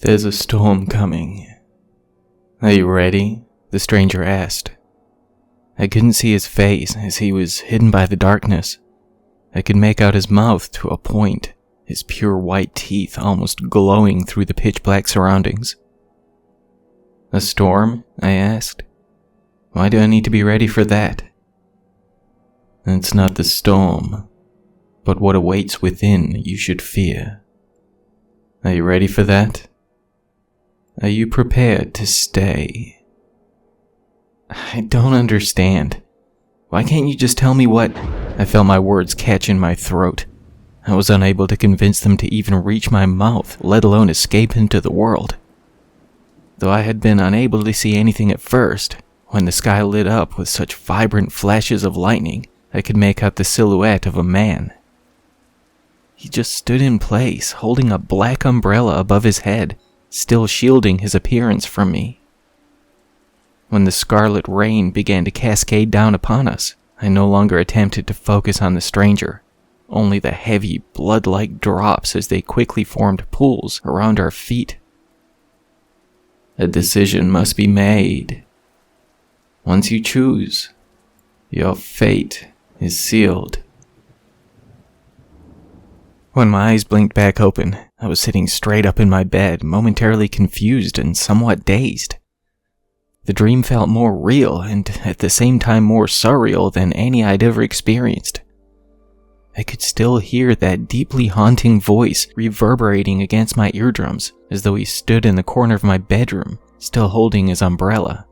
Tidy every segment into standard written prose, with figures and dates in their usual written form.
There's a storm coming. Are you ready? The stranger asked. I couldn't see his face as he was hidden by the darkness. I could make out his mouth to a point, his pure white teeth almost glowing through the pitch-black surroundings. A storm? I asked. Why do I need to be ready for that? It's not the storm, but what awaits within you should fear. Are you ready for that? Are you prepared to stay? I don't understand. Why can't you just tell me what? I felt my words catch in my throat. I was unable to convince them to even reach my mouth, let alone escape into the world. Though I had been unable to see anything at first, when the sky lit up with such vibrant flashes of lightning, I could make out the silhouette of a man. He just stood in place, holding a black umbrella above his head, still shielding his appearance from me. When the scarlet rain began to cascade down upon us, I no longer attempted to focus on the stranger, only the heavy, blood-like drops as they quickly formed pools around our feet. A decision must be made. Once you choose, your fate is sealed. When my eyes blinked back open, I was sitting straight up in my bed, momentarily confused and somewhat dazed. The dream felt more real and at the same time more surreal than any I'd ever experienced. I could still hear that deeply haunting voice reverberating against my eardrums as though he stood in the corner of my bedroom, still holding his umbrella.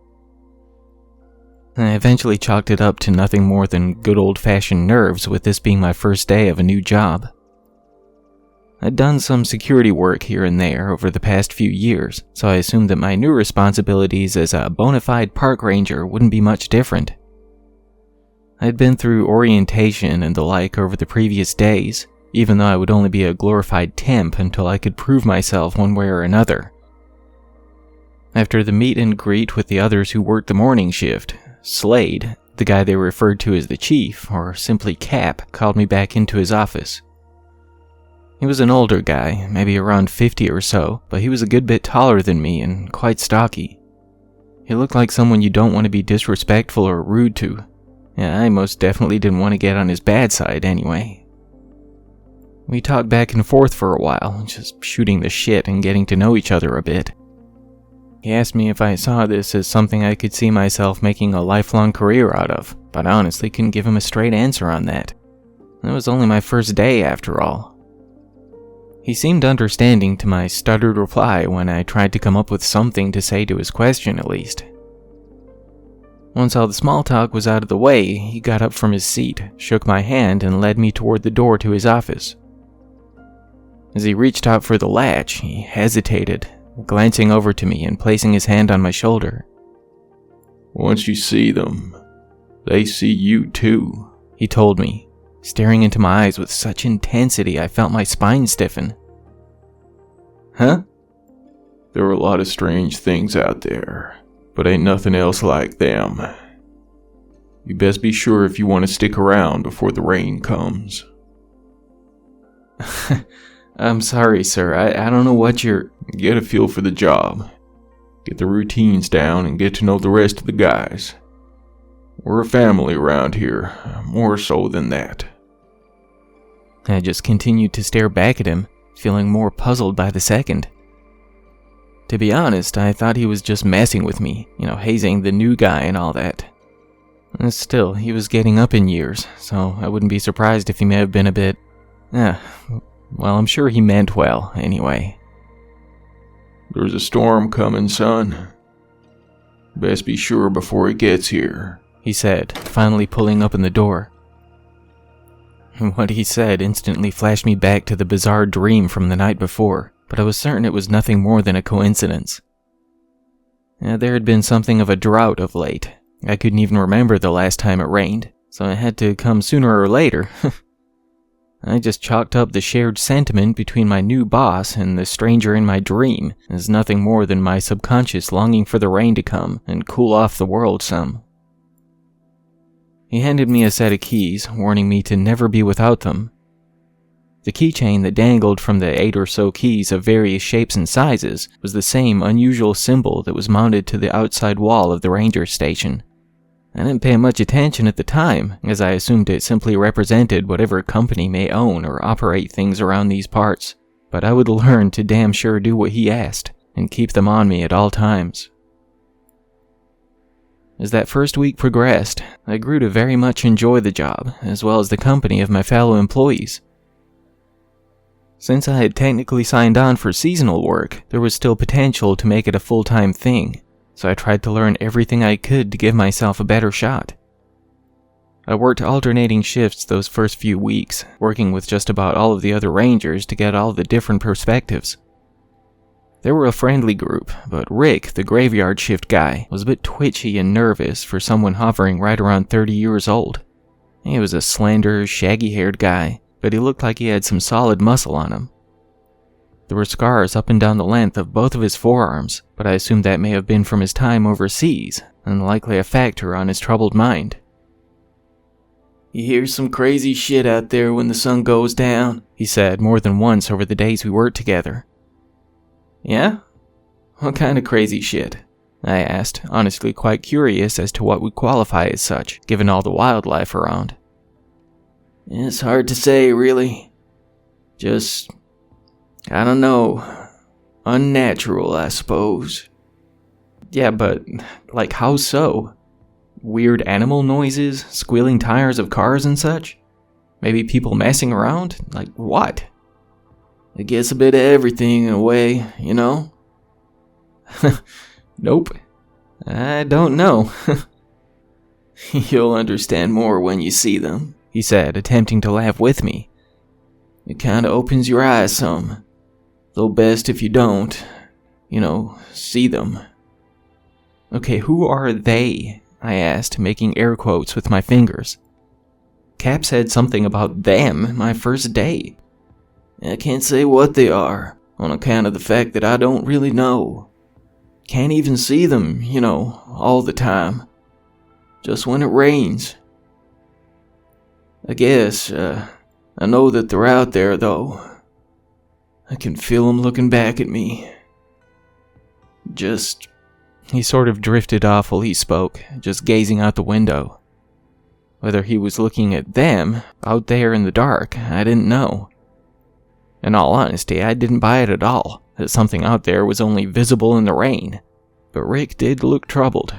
I eventually chalked it up to nothing more than good old-fashioned nerves, with this being my first day of a new job. I'd done some security work here and there over the past few years, so I assumed that my new responsibilities as a bona fide park ranger wouldn't be much different. I'd been through orientation and the like over the previous days, even though I would only be a glorified temp until I could prove myself one way or another. After the meet and greet with the others who worked the morning shift, Slade, the guy they referred to as the chief, or simply Cap, called me back into his office. He was an older guy, maybe around 50 or so, but he was a good bit taller than me and quite stocky. He looked like someone you don't want to be disrespectful or rude to. Yeah, I most definitely didn't want to get on his bad side anyway. We talked back and forth for a while, just shooting the shit and getting to know each other a bit. He asked me if I saw this as something I could see myself making a lifelong career out of, but I honestly couldn't give him a straight answer on that. It was only my first day after all. He seemed understanding to my stuttered reply when I tried to come up with something to say to his question at least. Once all the small talk was out of the way, he got up from his seat, shook my hand, and led me toward the door to his office. As he reached out for the latch, he hesitated, glancing over to me and placing his hand on my shoulder. Once you see them, they see you too, he told me, staring into my eyes with such intensity I felt my spine stiffen. Huh? There are a lot of strange things out there, but ain't nothing else like them. You best be sure if you want to stick around before the rain comes. I'm sorry, sir. I don't know what you're... Get a feel for the job. Get the routines down and get to know the rest of the guys. We're a family around here, more so than that. I just continued to stare back at him, feeling more puzzled by the second. To be honest, I thought he was just messing with me, hazing the new guy and all that. Still, he was getting up in years, so I wouldn't be surprised if he may have been a bit... well, I'm sure he meant well, anyway. There's a storm coming, son. Best be sure before it gets here, he said, finally pulling open the door. What he said instantly flashed me back to the bizarre dream from the night before, but I was certain it was nothing more than a coincidence. There had been something of a drought of late. I couldn't even remember the last time it rained, so it had to come sooner or later. I just chalked up the shared sentiment between my new boss and the stranger in my dream as nothing more than my subconscious longing for the rain to come and cool off the world some. He handed me a set of keys, warning me to never be without them. The keychain that dangled from the 8 or so keys of various shapes and sizes was the same unusual symbol that was mounted to the outside wall of the ranger station. I didn't pay much attention at the time, as I assumed it simply represented whatever company may own or operate things around these parts, but I would learn to damn sure do what he asked, and keep them on me at all times. As that first week progressed, I grew to very much enjoy the job, as well as the company of my fellow employees. Since I had technically signed on for seasonal work, there was still potential to make it a full-time thing, so I tried to learn everything I could to give myself a better shot. I worked alternating shifts those first few weeks, working with just about all of the other rangers to get all the different perspectives. They were a friendly group, but Rick, the graveyard shift guy, was a bit twitchy and nervous for someone hovering right around 30 years old. He was a slender, shaggy-haired guy, but he looked like he had some solid muscle on him. There were scars up and down the length of both of his forearms, but I assumed that may have been from his time overseas, and likely a factor on his troubled mind. "You hear some crazy shit out there when the sun goes down," he said more than once over the days we worked together. "Yeah? What kind of crazy shit?" I asked, honestly quite curious as to what would qualify as such, given all the wildlife around. "It's hard to say, really. Just, I don't know, unnatural, I suppose." "Yeah, but, like, how so? Weird animal noises, squealing tires of cars and such? Maybe people messing around? Like, what?" "I guess a bit of everything in a way, you know?" "Nope. I don't know." "You'll understand more when you see them," he said, attempting to laugh with me. "It kinda opens your eyes some. Though best if you don't, see them." "Okay, who are they?" I asked, making air quotes with my fingers. Cap said something about them my first day. "I can't say what they are, on account of the fact that I don't really know. Can't even see them, all the time. Just when it rains. I guess, I know that they're out there, though. I can feel them looking back at me. Just..." He sort of drifted off while he spoke, just gazing out the window. Whether he was looking at them, out there in the dark, I didn't know. In all honesty, I didn't buy it at all, that something out there was only visible in the rain. But Rick did look troubled.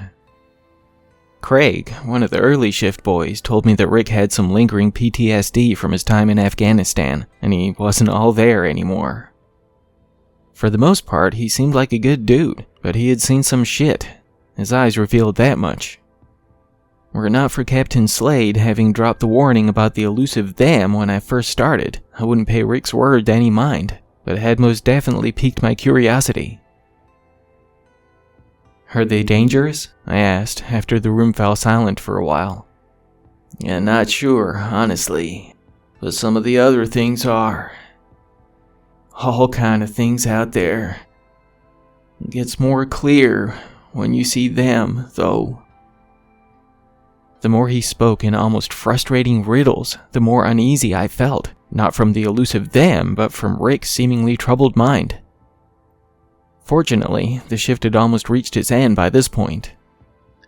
Craig, one of the early shift boys, told me that Rick had some lingering PTSD from his time in Afghanistan, and he wasn't all there anymore. For the most part, he seemed like a good dude, but he had seen some shit. His eyes revealed that much. Were it not for Captain Slade having dropped the warning about the elusive them when I first started, I wouldn't pay Rick's word any mind, but it had most definitely piqued my curiosity. "Are they dangerous?" I asked, after the room fell silent for a while. "Yeah, not sure, honestly. But some of the other things are. All kind of things out there. It gets more clear when you see them, though." The more he spoke in almost frustrating riddles, the more uneasy I felt, not from the elusive them, but from Rick's seemingly troubled mind. Fortunately, the shift had almost reached its end by this point.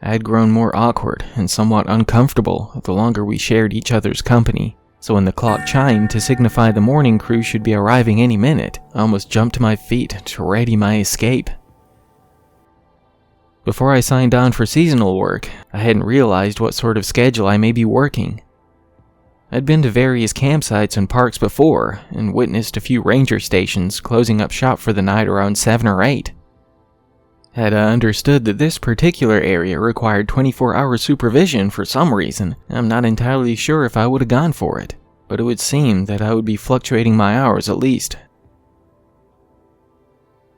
I had grown more awkward and somewhat uncomfortable the longer we shared each other's company, so when the clock chimed to signify the morning crew should be arriving any minute, I almost jumped to my feet to ready my escape. Before I signed on for seasonal work, I hadn't realized what sort of schedule I may be working. I'd been to various campsites and parks before, and witnessed a few ranger stations closing up shop for the night around 7 or 8. Had I understood that this particular area required 24-hour supervision for some reason, I'm not entirely sure if I would have gone for it, but it would seem that I would be fluctuating my hours at least.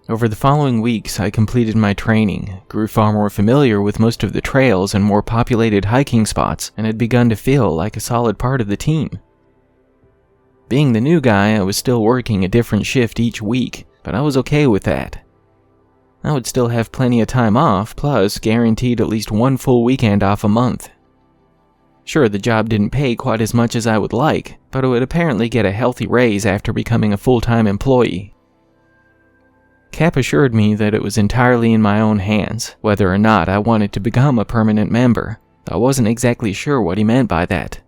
Over the following weeks, I completed my training, grew far more familiar with most of the trails and more populated hiking spots, and had begun to feel like a solid part of the team. Being the new guy, I was still working a different shift each week, but I was okay with that. I would still have plenty of time off, plus guaranteed at least one full weekend off a month. Sure, the job didn't pay quite as much as I would like, but I would apparently get a healthy raise after becoming a full-time employee. Cap assured me that it was entirely in my own hands, whether or not I wanted to become a permanent member. I wasn't exactly sure what he meant by that.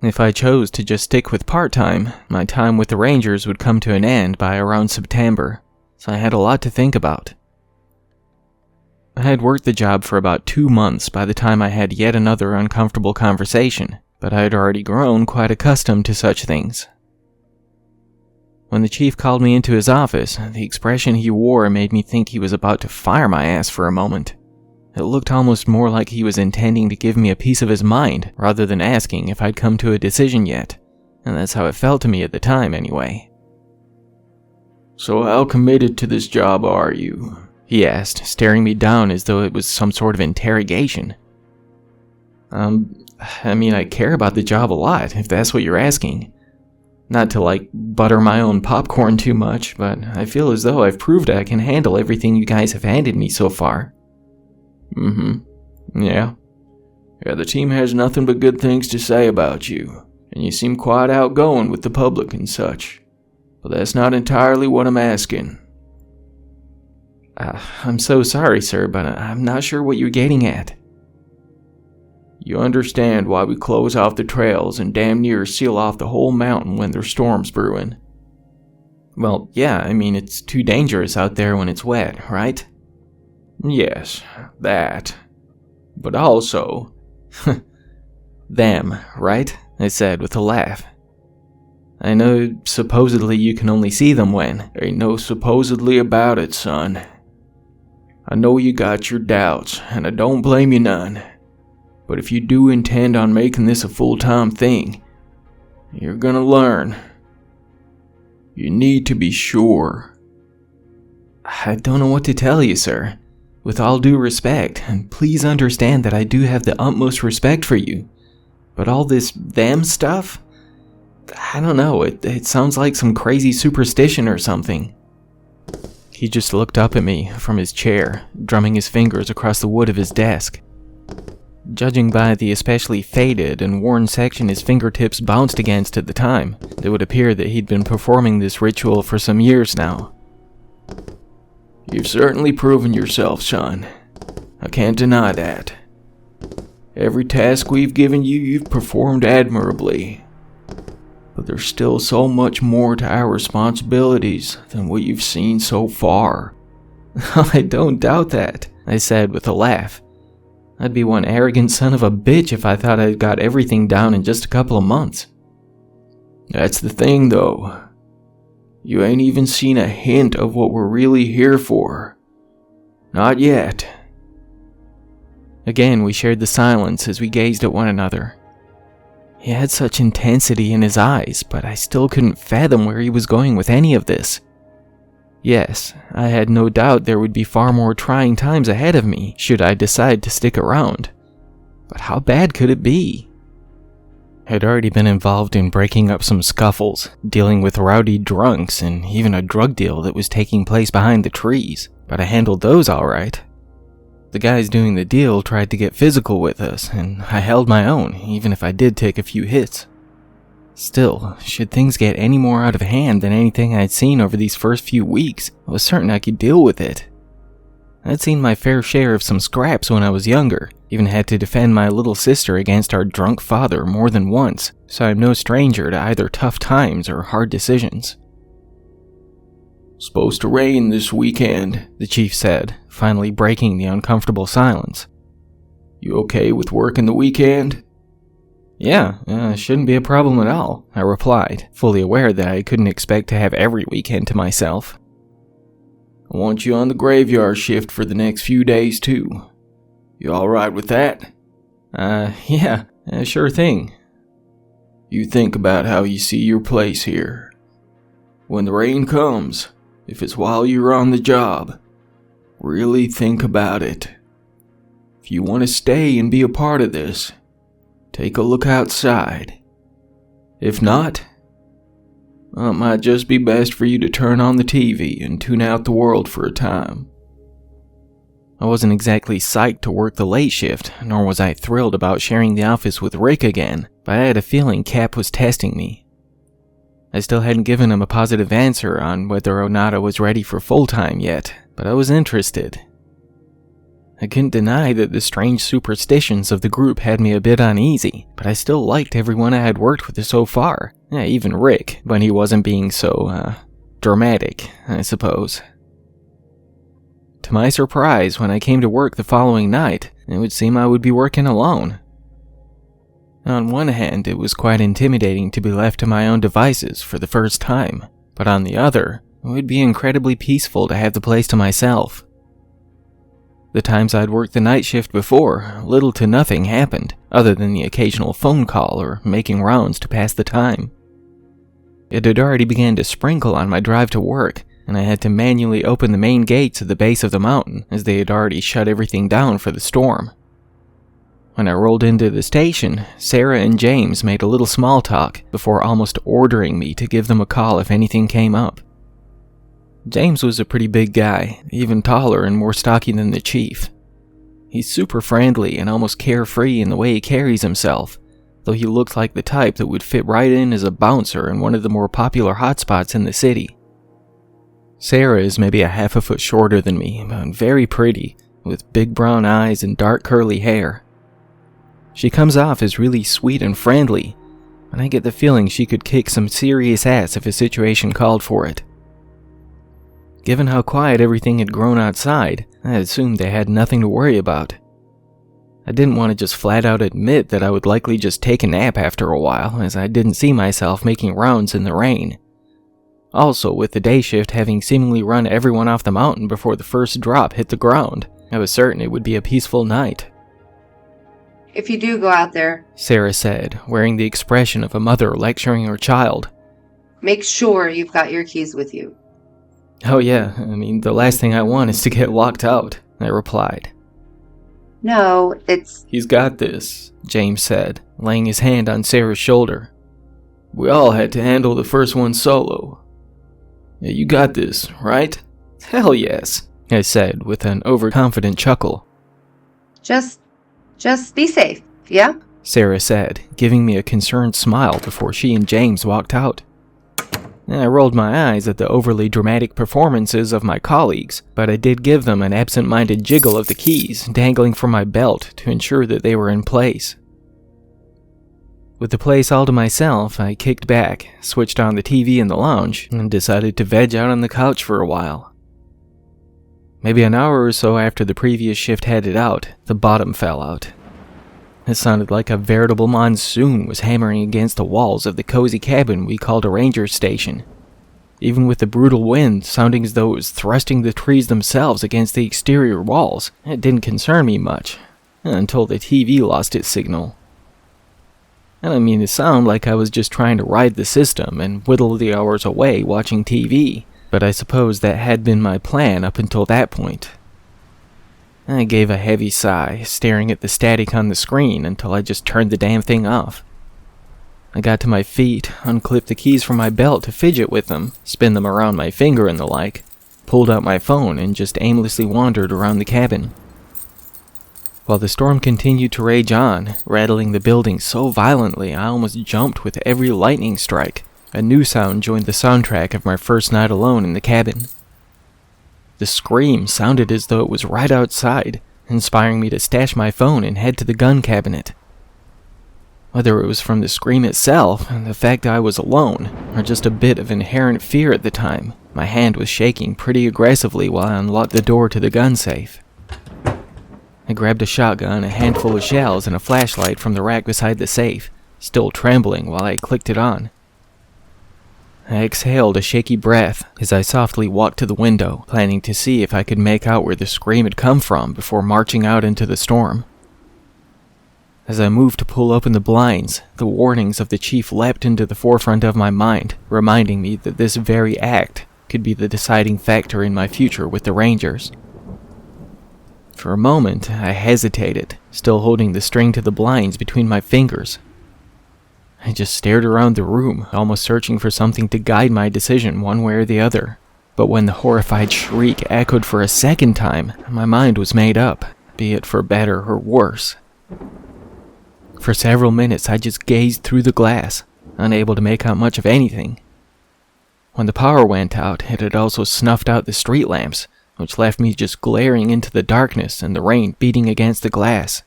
If I chose to just stick with part-time, my time with the Rangers would come to an end by around September, so I had a lot to think about. I had worked the job for about 2 months by the time I had yet another uncomfortable conversation, but I had already grown quite accustomed to such things. When the chief called me into his office, the expression he wore made me think he was about to fire my ass for a moment. It looked almost more like he was intending to give me a piece of his mind, rather than asking if I'd come to a decision yet, and that's how it felt to me at the time anyway. "So how committed to this job are you?" he asked, staring me down as though it was some sort of interrogation. I care about the job a lot, if that's what you're asking. Not to, butter my own popcorn too much, but I feel as though I've proved I can handle everything you guys have handed me so far. Yeah, the team has nothing but good things to say about you, and you seem quite outgoing with the public and such. But that's not entirely what I'm asking. I'm so sorry, sir, but I'm not sure what you're getting at. You understand why we close off the trails and damn near seal off the whole mountain when there's storms brewing? Well, yeah, it's too dangerous out there when it's wet, right? Yes, that. But also... Them, right? I said with a laugh. I know supposedly you can only see them when... Ain't no supposedly about it, son. I know you got your doubts, and I don't blame you none. But if you do intend on making this a full-time thing, you're gonna learn. You need to be sure. I don't know what to tell you, sir. With all due respect, and please understand that I do have the utmost respect for you. But all this them stuff? I don't know, it sounds like some crazy superstition or something. He just looked up at me from his chair, drumming his fingers across the wood of his desk. Judging by the especially faded and worn section his fingertips bounced against at the time, it would appear that he'd been performing this ritual for some years now. You've certainly proven yourself, son. I can't deny that. Every task we've given you, you've performed admirably. But there's still so much more to our responsibilities than what you've seen so far. I don't doubt that, I said with a laugh. I'd be one arrogant son of a bitch if I thought I'd got everything down in just a couple of months. That's the thing, though. You ain't even seen a hint of what we're really here for. Not yet. Again, we shared the silence as we gazed at one another. He had such intensity in his eyes, but I still couldn't fathom where he was going with any of this. Yes, I had no doubt there would be far more trying times ahead of me should I decide to stick around. But how bad could it be? I'd already been involved in breaking up some scuffles, dealing with rowdy drunks, and even a drug deal that was taking place behind the trees, but I handled those all right. The guys doing the deal tried to get physical with us, and I held my own, even if I did take a few hits. Still, should things get any more out of hand than anything I'd seen over these first few weeks, I was certain I could deal with it. I'd seen my fair share of some scraps when I was younger, even had to defend my little sister against our drunk father more than once, so I'm no stranger to either tough times or hard decisions. Supposed to rain this weekend, the chief said, finally breaking the uncomfortable silence. You okay with working the weekend? Yeah, shouldn't be a problem at all, I replied, fully aware that I couldn't expect to have every weekend to myself. I want you on the graveyard shift for the next few days too. You alright with that? Yeah, sure thing. You think about how you see your place here. When the rain comes, if it's while you're on the job, really think about it. If you want to stay and be a part of this, take a look outside. If not, well, it might just be best for you to turn on the TV and tune out the world for a time. I wasn't exactly psyched to work the late shift, nor was I thrilled about sharing the office with Rick again, but I had a feeling Cap was testing me. I still hadn't given him a positive answer on whether or not I was ready for full-time yet, but I was interested. I couldn't deny that the strange superstitions of the group had me a bit uneasy, but I still liked everyone I had worked with so far. Yeah, even Rick, when he wasn't being so, dramatic, I suppose. To my surprise, when I came to work the following night, it would seem I would be working alone. On one hand, it was quite intimidating to be left to my own devices for the first time, but on the other, it would be incredibly peaceful to have the place to myself. The times I'd worked the night shift before, little to nothing happened, other than the occasional phone call or making rounds to pass the time. It had already begun to sprinkle on my drive to work, and I had to manually open the main gates at the base of the mountain, as they had already shut everything down for the storm. When I rolled into the station, Sarah and James made a little small talk before almost ordering me to give them a call if anything came up. James was a pretty big guy, even taller and more stocky than the chief. He's super friendly and almost carefree in the way he carries himself, though he looked like the type that would fit right in as a bouncer in one of the more popular hotspots in the city. Sarah is maybe a half a foot shorter than me, but very pretty, with big brown eyes and dark curly hair. She comes off as really sweet and friendly, and I get the feeling she could kick some serious ass if a situation called for it. Given how quiet everything had grown outside, I assumed they had nothing to worry about. I didn't want to just flat out admit that I would likely just take a nap after a while, as I didn't see myself making rounds in the rain. Also, with the day shift having seemingly run everyone off the mountain before the first drop hit the ground, I was certain it would be a peaceful night. If you do go out there, Sarah said, wearing the expression of a mother lecturing her child, make sure you've got your keys with you. Oh yeah, the last thing I want is to get locked out, I replied. No, it's... He's got this, James said, laying his hand on Sarah's shoulder. We all had to handle the first one solo. Yeah, you got this, right? Hell yes, I said with an overconfident chuckle. Just be safe, yeah? Sarah said, giving me a concerned smile before she and James walked out. I rolled my eyes at the overly dramatic performances of my colleagues, but I did give them an absent-minded jiggle of the keys dangling from my belt to ensure that they were in place. With the place all to myself, I kicked back, switched on the TV in the lounge, and decided to veg out on the couch for a while. Maybe an hour or so after the previous shift headed out, the bottom fell out. It sounded like a veritable monsoon was hammering against the walls of the cozy cabin we called a ranger station. Even with the brutal wind sounding as though it was thrusting the trees themselves against the exterior walls, it didn't concern me much, until the TV lost its signal. I don't mean to sound like I was just trying to ride the system and whittle the hours away watching TV, but I suppose that had been my plan up until that point. I gave a heavy sigh, staring at the static on the screen until I just turned the damn thing off. I got to my feet, unclipped the keys from my belt to fidget with them, spin them around my finger and the like, pulled out my phone and just aimlessly wandered around the cabin. While the storm continued to rage on, rattling the building so violently I almost jumped with every lightning strike, a new sound joined the soundtrack of my first night alone in the cabin. The scream sounded as though it was right outside, inspiring me to stash my phone and head to the gun cabinet. Whether it was from the scream itself, the fact I was alone, or just a bit of inherent fear at the time, my hand was shaking pretty aggressively while I unlocked the door to the gun safe. I grabbed a shotgun, a handful of shells, and a flashlight from the rack beside the safe, still trembling while I clicked it on. I exhaled a shaky breath as I softly walked to the window, planning to see if I could make out where the scream had come from before marching out into the storm. As I moved to pull open the blinds, the warnings of the chief leapt into the forefront of my mind, reminding me that this very act could be the deciding factor in my future with the Rangers. For a moment, I hesitated, still holding the string to the blinds between my fingers. I just stared around the room, almost searching for something to guide my decision one way or the other. But when the horrified shriek echoed for a second time, my mind was made up, be it for better or worse. For several minutes I just gazed through the glass, unable to make out much of anything. When the power went out, it had also snuffed out the street lamps, which left me just glaring into the darkness and the rain beating against the glass.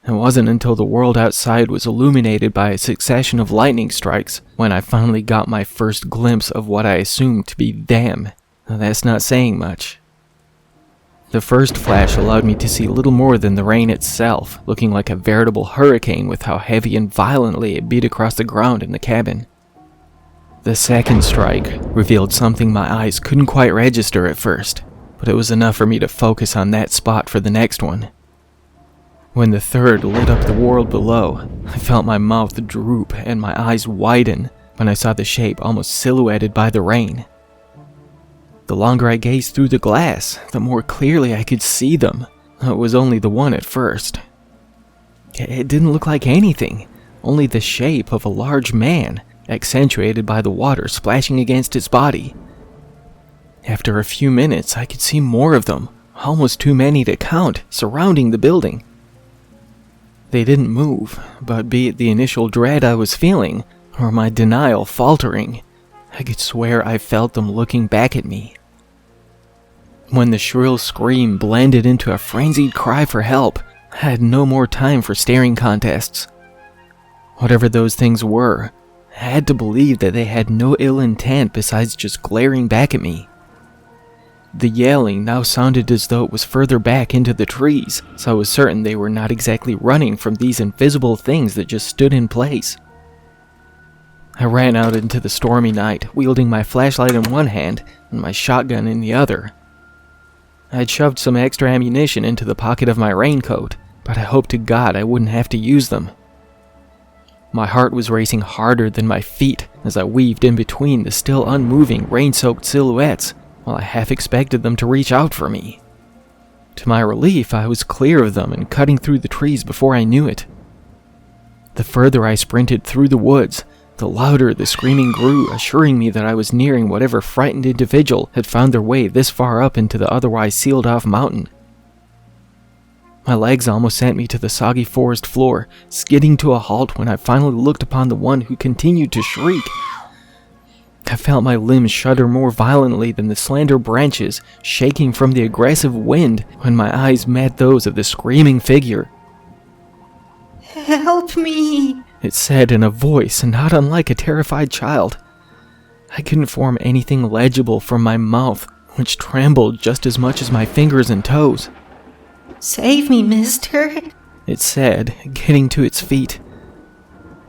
It wasn't until the world outside was illuminated by a succession of lightning strikes when I finally got my first glimpse of what I assumed to be them. Now, that's not saying much. The first flash allowed me to see little more than the rain itself, looking like a veritable hurricane with how heavy and violently it beat across the ground in the cabin. The second strike revealed something my eyes couldn't quite register at first, but it was enough for me to focus on that spot for the next one. When the third lit up the world below, I felt my mouth droop and my eyes widen when I saw the shape almost silhouetted by the rain. The longer I gazed through the glass, the more clearly I could see them. It was only the one at first. It didn't look like anything, only the shape of a large man, accentuated by the water splashing against its body. After a few minutes, I could see more of them, almost too many to count, surrounding the building. They didn't move, but be it the initial dread I was feeling, or my denial faltering, I could swear I felt them looking back at me. When the shrill scream blended into a frenzied cry for help, I had no more time for staring contests. Whatever those things were, I had to believe that they had no ill intent besides just glaring back at me. The yelling now sounded as though it was further back into the trees, so I was certain they were not exactly running from these invisible things that just stood in place. I ran out into the stormy night, wielding my flashlight in one hand and my shotgun in the other. I had shoved some extra ammunition into the pocket of my raincoat, but I hoped to God I wouldn't have to use them. My heart was racing harder than my feet as I weaved in between the still unmoving, rain-soaked silhouettes, while I half expected them to reach out for me. To my relief, I was clear of them and cutting through the trees before I knew it. The further I sprinted through the woods, the louder the screaming grew, assuring me that I was nearing whatever frightened individual had found their way this far up into the otherwise sealed-off mountain. My legs almost sent me to the soggy forest floor, skidding to a halt when I finally looked upon the one who continued to shriek. I felt my limbs shudder more violently than the slender branches shaking from the aggressive wind when my eyes met those of the screaming figure. "Help me!" it said in a voice not unlike a terrified child. I couldn't form anything legible from my mouth, which trembled just as much as my fingers and toes. "Save me, mister!" it said, getting to its feet.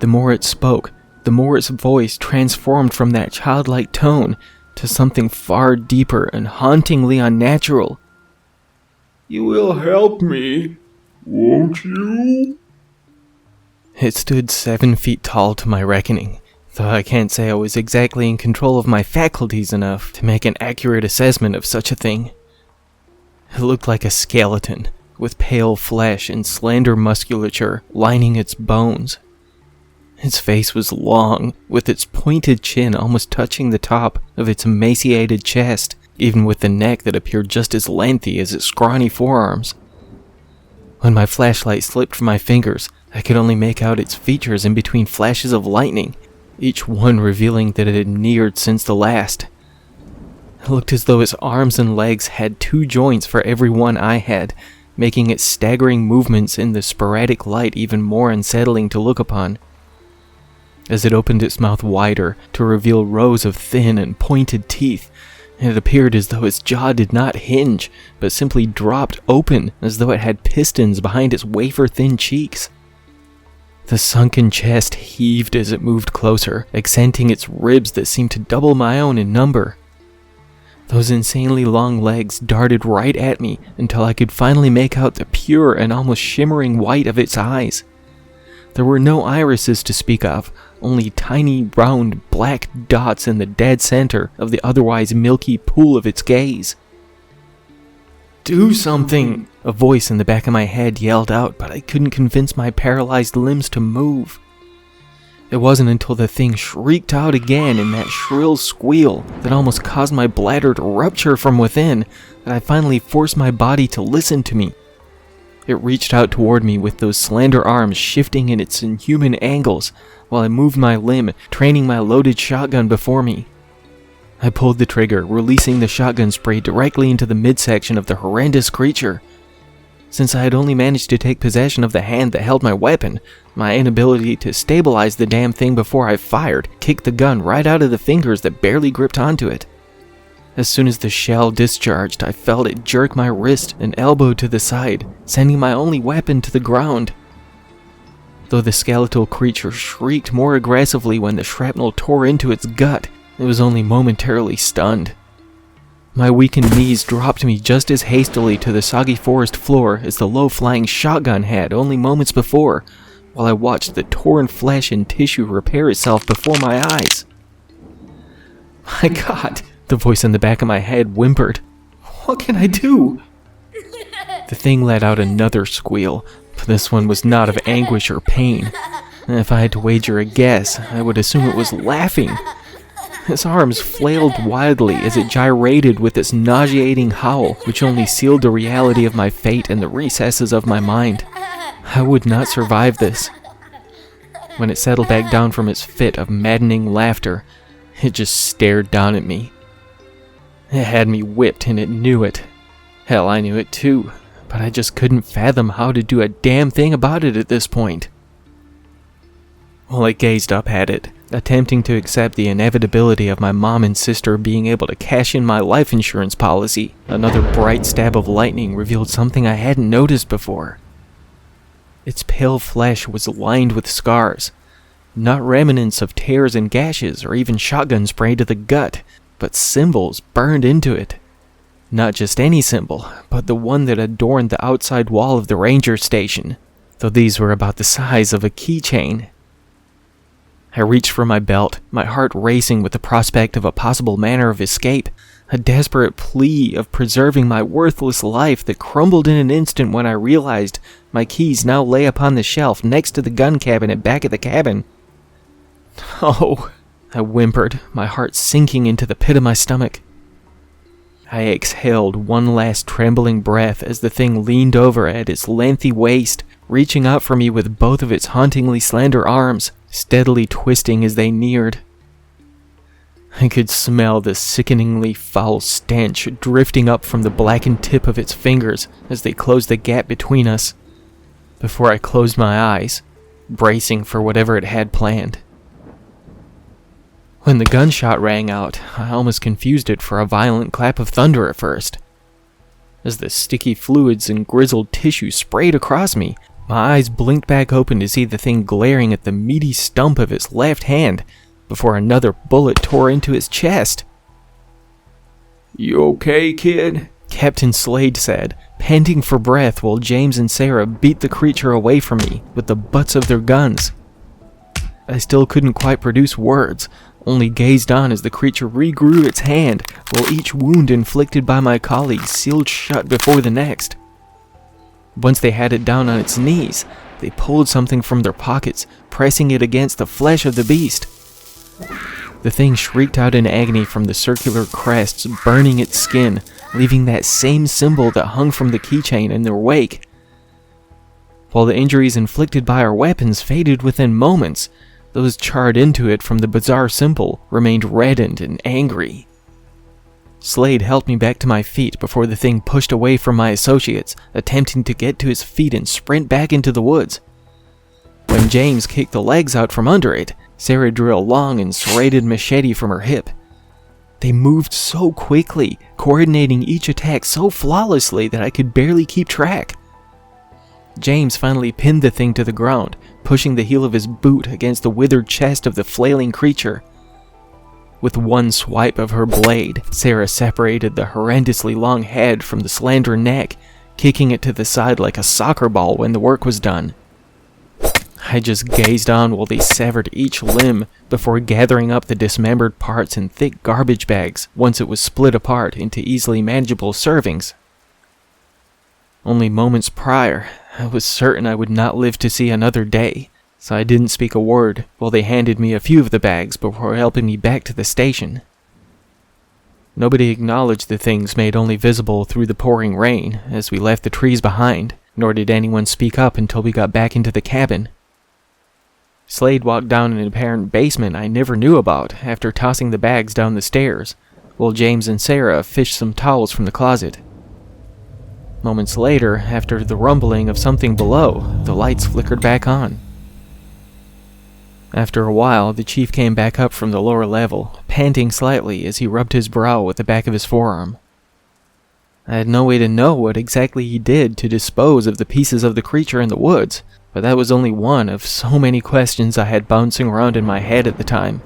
The more it spoke, the more its voice transformed from that childlike tone to something far deeper and hauntingly unnatural. You will help me, won't you? It stood 7 feet tall to my reckoning, though I can't say I was exactly in control of my faculties enough to make an accurate assessment of such a thing. It looked like a skeleton, with pale flesh and slender musculature lining its bones. Its face was long, with its pointed chin almost touching the top of its emaciated chest, even with the neck that appeared just as lengthy as its scrawny forearms. When my flashlight slipped from my fingers, I could only make out its features in between flashes of lightning, each one revealing that it had neared since the last. It looked as though its arms and legs had 2 joints for every one I had, making its staggering movements in the sporadic light even more unsettling to look upon. As it opened its mouth wider to reveal rows of thin and pointed teeth, it appeared as though its jaw did not hinge, but simply dropped open as though it had pistons behind its wafer-thin cheeks. The sunken chest heaved as it moved closer, accenting its ribs that seemed to double my own in number. Those insanely long legs darted right at me until I could finally make out the pure and almost shimmering white of its eyes. There were no irises to speak of, only tiny round black dots in the dead center of the otherwise milky pool of its gaze. "Do something!" a voice in the back of my head yelled out, but I couldn't convince my paralyzed limbs to move. It wasn't until the thing shrieked out again in that shrill squeal that almost caused my bladder to rupture from within that I finally forced my body to listen to me. It reached out toward me with those slender arms shifting in its inhuman angles while I moved my limb, training my loaded shotgun before me. I pulled the trigger, releasing the shotgun spray directly into the midsection of the horrendous creature. Since I had only managed to take possession of the hand that held my weapon, my inability to stabilize the damn thing before I fired kicked the gun right out of the fingers that barely gripped onto it. As soon as the shell discharged, I felt it jerk my wrist and elbow to the side, sending my only weapon to the ground. Though the skeletal creature shrieked more aggressively when the shrapnel tore into its gut, it was only momentarily stunned. My weakened knees dropped me just as hastily to the soggy forest floor as the low-flying shotgun had only moments before, while I watched the torn flesh and tissue repair itself before my eyes. My God, the voice in the back of my head whimpered. What can I do? The thing let out another squeal, but this one was not of anguish or pain. If I had to wager a guess, I would assume it was laughing. Its arms flailed wildly as it gyrated with its nauseating howl, which only sealed the reality of my fate in the recesses of my mind. I would not survive this. When it settled back down from its fit of maddening laughter, it just stared down at me. It had me whipped and it knew it. Hell, I knew it too, but I just couldn't fathom how to do a damn thing about it at this point. While I gazed up at it, attempting to accept the inevitability of my mom and sister being able to cash in my life insurance policy, another bright stab of lightning revealed something I hadn't noticed before. Its pale flesh was lined with scars, not remnants of tears and gashes or even shotgun spray to the gut, but symbols burned into it. Not just any symbol, but the one that adorned the outside wall of the ranger station, though these were about the size of a keychain. I reached for my belt, my heart racing with the prospect of a possible manner of escape, a desperate plea of preserving my worthless life that crumbled in an instant when I realized my keys now lay upon the shelf next to the gun cabinet back at the cabin. Oh, I whimpered, my heart sinking into the pit of my stomach. I exhaled one last trembling breath as the thing leaned over at its lengthy waist, reaching out for me with both of its hauntingly slender arms, steadily twisting as they neared. I could smell the sickeningly foul stench drifting up from the blackened tip of its fingers as they closed the gap between us, before I closed my eyes, bracing for whatever it had planned. When the gunshot rang out, I almost confused it for a violent clap of thunder at first. As the sticky fluids and grizzled tissue sprayed across me, my eyes blinked back open to see the thing glaring at the meaty stump of its left hand before another bullet tore into its chest. You okay, kid? Captain Slade said, panting for breath while James and Sarah beat the creature away from me with the butts of their guns. I still couldn't quite produce words, only gazed on as the creature regrew its hand while each wound inflicted by my colleagues sealed shut before the next. Once they had it down on its knees, they pulled something from their pockets, pressing it against the flesh of the beast. The thing shrieked out in agony from the circular crests, burning its skin, leaving that same symbol that hung from the keychain in their wake. While the injuries inflicted by our weapons faded within moments, those charred into it from the bizarre symbol remained reddened and angry. Slade helped me back to my feet before the thing pushed away from my associates, attempting to get to his feet and sprint back into the woods. When James kicked the legs out from under it, Sarah drew a long and serrated machete from her hip. They moved so quickly, coordinating each attack so flawlessly that I could barely keep track. James finally pinned the thing to the ground, pushing the heel of his boot against the withered chest of the flailing creature. With one swipe of her blade, Sarah separated the horrendously long head from the slender neck, kicking it to the side like a soccer ball when the work was done. I just gazed on while they severed each limb before gathering up the dismembered parts in thick garbage bags once it was split apart into easily manageable servings. Only moments prior, I was certain I would not live to see another day, so I didn't speak a word while they handed me a few of the bags before helping me back to the station. Nobody acknowledged the things made only visible through the pouring rain as we left the trees behind, nor did anyone speak up until we got back into the cabin. Slade walked down an apparent basement I never knew about after tossing the bags down the stairs, while James and Sarah fished some towels from the closet. Moments later, after the rumbling of something below, the lights flickered back on. After a while, the chief came back up from the lower level, panting slightly as he rubbed his brow with the back of his forearm. I had no way to know what exactly he did to dispose of the pieces of the creature in the woods, but that was only one of so many questions I had bouncing around in my head at the time.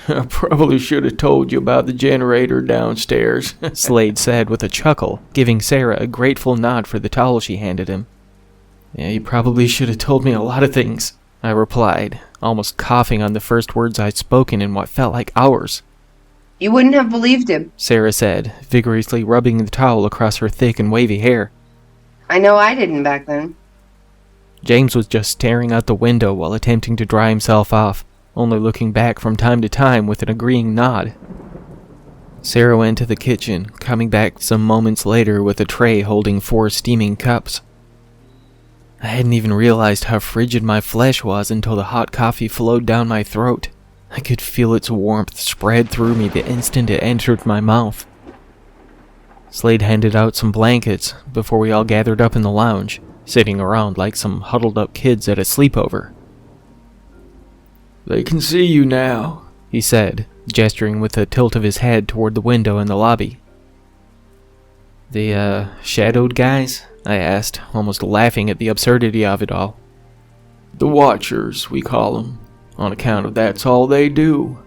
I probably should have told you about the generator downstairs, Slade said with a chuckle, giving Sarah a grateful nod for the towel she handed him. Yeah, you probably should have told me a lot of things, I replied, almost coughing on the first words I'd spoken in what felt like hours. You wouldn't have believed him, Sarah said, vigorously rubbing the towel across her thick and wavy hair. I know I didn't back then. James was just staring out the window while attempting to dry himself off, only looking back from time to time with an agreeing nod. Sarah went to the kitchen, coming back some moments later with a tray holding 4 steaming cups. I hadn't even realized how frigid my flesh was until the hot coffee flowed down my throat. I could feel its warmth spread through me the instant it entered my mouth. Slade handed out some blankets before we all gathered up in the lounge, sitting around like some huddled up kids at a sleepover. They can see you now, he said, gesturing with a tilt of his head toward the window in the lobby. The, shadowed guys? I asked, almost laughing at the absurdity of it all. The Watchers, we call them, on account of that's all they do.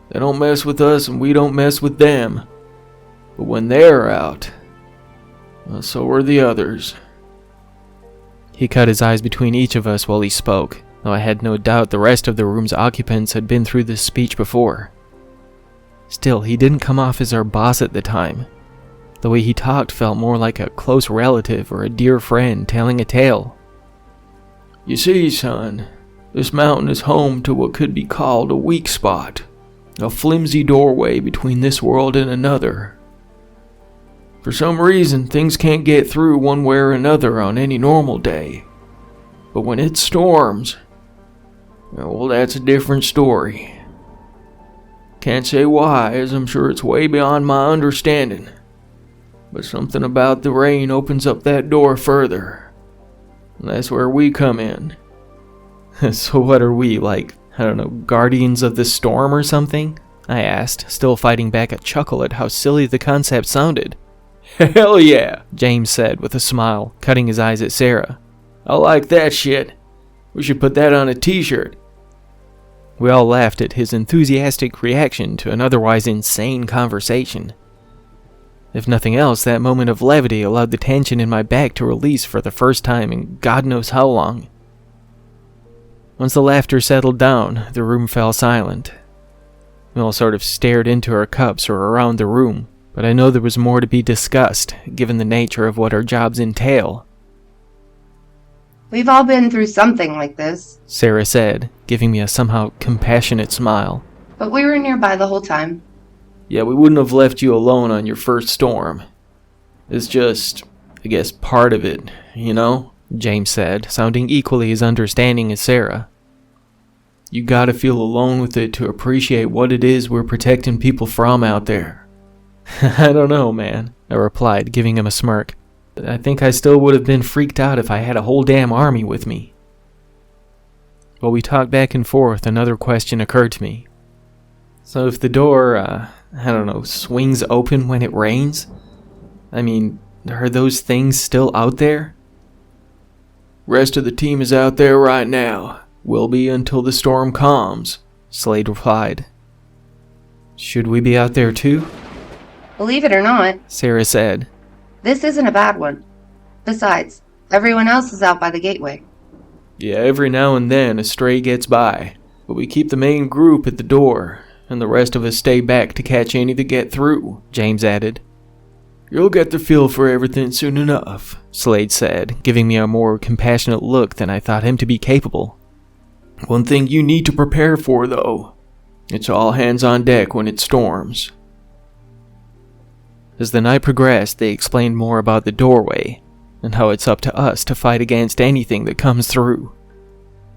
They don't mess with us and we don't mess with them. But when they're out, well, so are the others. He cut his eyes between each of us while he spoke, though I had no doubt the rest of the room's occupants had been through this speech before. Still, he didn't come off as our boss at the time. The way he talked felt more like a close relative or a dear friend telling a tale. You see, son, this mountain is home to what could be called a weak spot, a flimsy doorway between this world and another. For some reason, things can't get through one way or another on any normal day. But when it storms, well, that's a different story. Can't say why, as I'm sure it's way beyond my understanding. But something about the rain opens up that door further. And that's where we come in. So what are we, like, I don't know, guardians of the storm or something? I asked, still fighting back a chuckle at how silly the concept sounded. Hell yeah, James said with a smile, cutting his eyes at Sarah. I like that shit. We should put that on a t-shirt. We all laughed at his enthusiastic reaction to an otherwise insane conversation. If nothing else, that moment of levity allowed the tension in my back to release for the first time in God knows how long. Once the laughter settled down, the room fell silent. We all sort of stared into our cups or around the room, but I know there was more to be discussed, given the nature of what our jobs entail. We've all been through something like this, Sarah said, giving me a somehow compassionate smile. but we were nearby the whole time. Yeah, we wouldn't have left you alone on your first storm. It's just, I guess, part of it, you know? James said, sounding equally as understanding as Sarah. You gotta feel alone with it to appreciate what it is we're protecting people from out there. I don't know, man, I replied, giving him a smirk. I think I still would have been freaked out if I had a whole damn army with me. While we talked back and forth, another question occurred to me. So if the door, swings open when it rains? I mean, are those things still out there? Rest of the team is out there right now. Will be until the storm calms, Slade replied. Should we be out there too? Believe it or not, Sarah said. this isn't a bad one. Besides, everyone else is out by the gateway. Yeah, every now and then a stray gets by, but we keep the main group at the door, and the rest of us stay back to catch any that get through, James added. You'll get the feel for everything soon enough, Slade said, giving me a more compassionate look than I thought him to be capable. One thing you need to prepare for, though. It's all hands on deck when it storms. As the night progressed, they explained more about the doorway, and how it's up to us to fight against anything that comes through.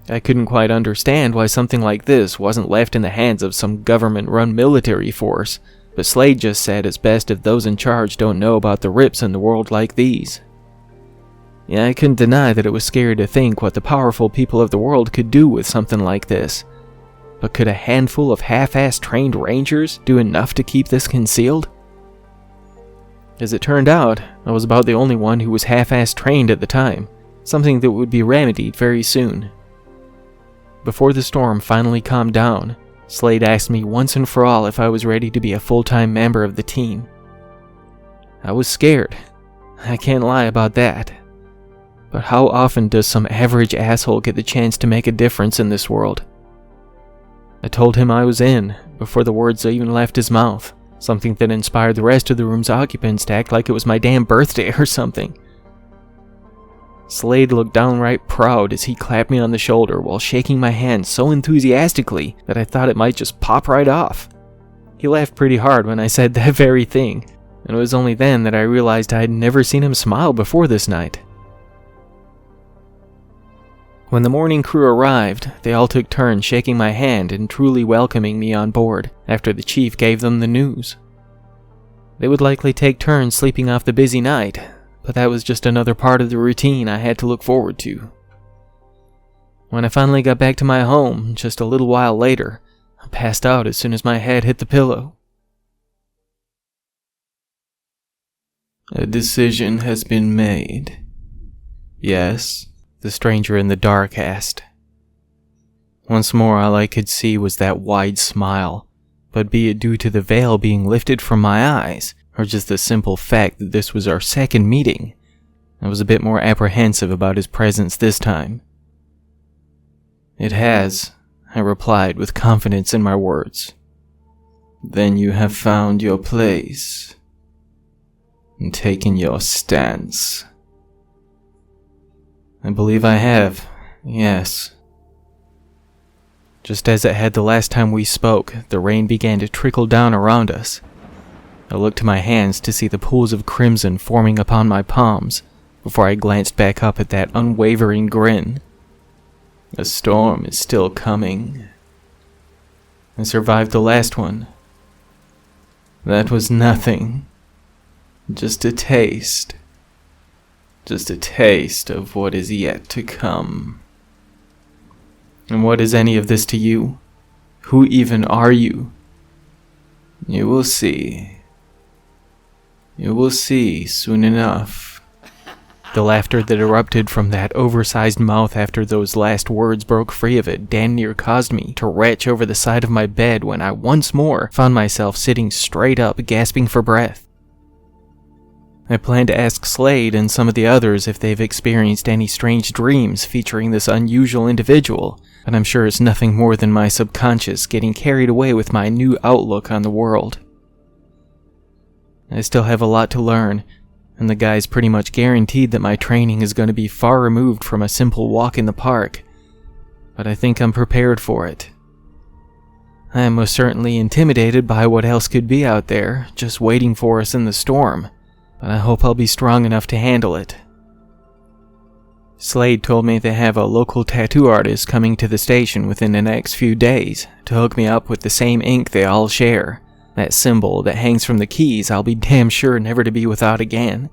I couldn't quite understand why something like this wasn't left in the hands of some government-run military force, but Slade just said it's best if those in charge don't know about the rips in the world like these. Yeah, I couldn't deny that it was scary to think what the powerful people of the world could do with something like this. But could a handful of half-assed trained rangers do enough to keep this concealed? As it turned out, I was about the only one who was half-assed trained at the time, something that would be remedied very soon. Before the storm finally calmed down, Slade asked me once and for all if I was ready to be a full-time member of the team. I was scared. I can't lie about that. But how often does some average asshole get the chance to make a difference in this world? I told him I was in, before the words even left his mouth, something that inspired the rest of the room's occupants to act like it was my damn birthday or something. Slade looked downright proud as he clapped me on the shoulder while shaking my hand so enthusiastically that I thought it might just pop right off. He laughed pretty hard when I said that very thing, and it was only then that I realized I had never seen him smile before this night. When the morning crew arrived, they all took turns shaking my hand and truly welcoming me on board after the chief gave them the news. They would likely take turns sleeping off the busy night, but that was just another part of the routine I had to look forward to. When I finally got back to my home, just a little while later, I passed out as soon as my head hit the pillow. A decision has been made. Yes? The stranger in the dark asked. Once more all I could see was that wide smile, but be it due to the veil being lifted from my eyes, or just the simple fact that this was our second meeting, I was a bit more apprehensive about his presence this time. It has, I replied with confidence in my words. Then you have found your place and taken your stance. I believe I have, yes. Just as it had the last time we spoke, the rain began to trickle down around us. I looked to my hands to see the pools of crimson forming upon my palms, before I glanced back up at that unwavering grin. A storm is still coming. I survived the last one. That was nothing. Just a taste. Just a taste of what is yet to come. And what is any of this to you? Who even are you? You will see. You will see soon enough. The laughter that erupted from that oversized mouth after those last words broke free of it damn near caused me to retch over the side of my bed when I once more found myself sitting straight up, gasping for breath. I plan to ask Slade and some of the others if they've experienced any strange dreams featuring this unusual individual, but I'm sure it's nothing more than my subconscious getting carried away with my new outlook on the world. I still have a lot to learn, and the guy's pretty much guaranteed that my training is going to be far removed from a simple walk in the park, but I think I'm prepared for it. I am most certainly intimidated by what else could be out there, just waiting for us in the storm, but I hope I'll be strong enough to handle it. Slade told me they have a local tattoo artist coming to the station within the next few days to hook me up with the same ink they all share. That symbol that hangs from the keys I'll be damn sure never to be without again.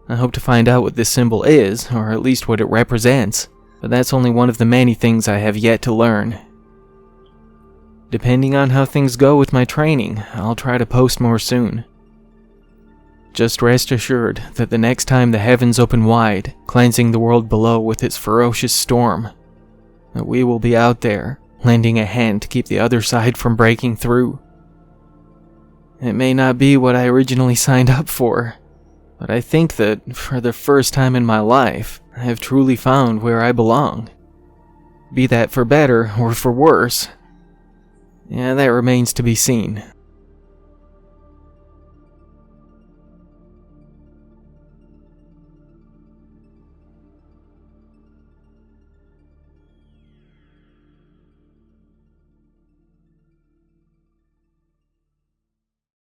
I hope to find out what this symbol is, or at least what it represents, but that's only one of the many things I have yet to learn. Depending on how things go with my training, I'll try to post more soon. Just rest assured that the next time the heavens open wide, cleansing the world below with its ferocious storm, that we will be out there, lending a hand to keep the other side from breaking through. It may not be what I originally signed up for, but I think that, for the first time in my life, I have truly found where I belong. Be that for better or for worse. Yeah, that remains to be seen.